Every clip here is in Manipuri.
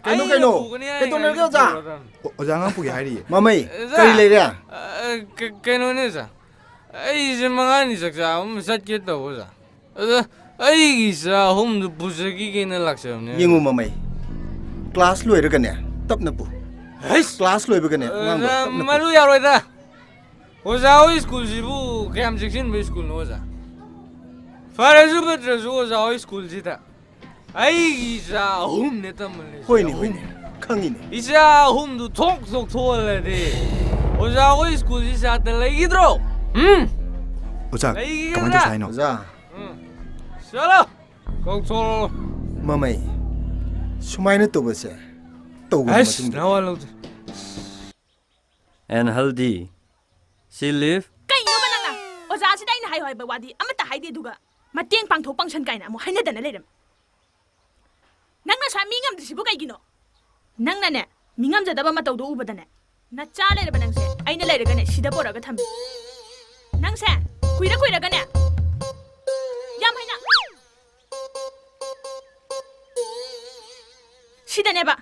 cái này cái gì ở giang ngang bùi hai đi mà mày cái gì đấy cái nó này sao ấy gì mà anh sắc sao mà sát chết đâu sao ấy sao hôm đó bút cái này lạc sao nè nhưng mà mày class lùi được cái này tập nạp class lùi được cái này mà lùi à rồi ta ôi sao school gì bu cái am section với school nó sao phải rồi bây giờ ôi sao school gì ta ấy sao hôm nay ta mình hồi này khăng in ý sao hôm đó thok thôi là đi ôi sao school gì sao ta lấy cái đâu ở giang cảm ơn cho sai nó ra sao không thôi mà mày sumai nó tụi bây giờ tụi mà chúng ta and healthy she live cái nó mà năng à ở giá sẽ đây là hay hỏi bà đi ama ta hay đi duga mà tiền bằng thổ bằng chân cái nào mà hay nè lấy dem năng na sami ngam thì cái gì nó năng na nè mình ngam giờ đã mà tàu đủ bữa nè na cha lấy được năng sẽ ai nè lấy được cái này sida bỏ ra cái tham năng sẽ quỳ ra cái nè yam hay nè sida nè bà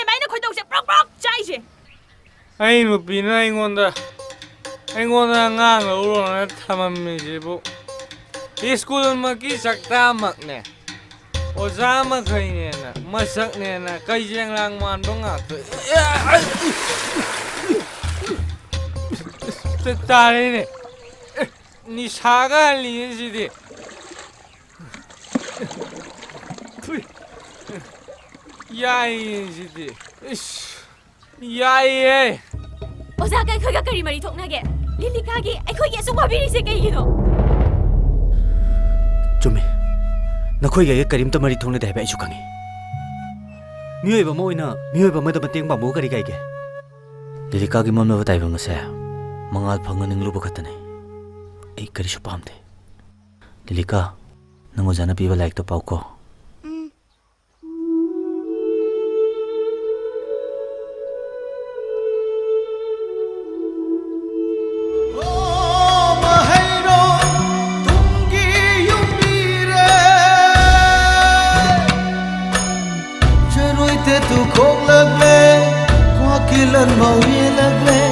ai nó khơi tàu sẽ bóc chạy gì ai mà pin ai ngon đó ngang ở rồi tham mình gì bu school mà cái sắc ta mặc nè ô giá mà cái nè mà sắc nè cái giang lang man bông à ta đây nè ni 사가 liền gì đi 야이 gì đi 야이 오자 그가 그리 말이 통나게 릴리카게 아이코게 수고비리세 게이노 좀에 너코이게 그림도 말이 통내 대배 주강이 미워봐 뭐이나 미워봐 뭐도 맞땡 봐 뭐가 리가이게 릴리카게 몸에 다이번 것에 망할 방은 응루버 같다네 이 그리 쇼파함대 릴리카 너무 자나 비바 라이크도 빠고 lần màu ye lắc lê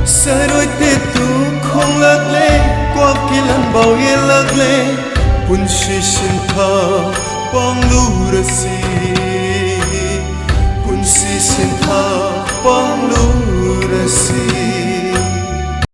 sợi đôi tê tu không lắc lê qua kia lần màu ye lắc lê bun shi sin tha bang lu ra si bun shi sin tha bang lu ra si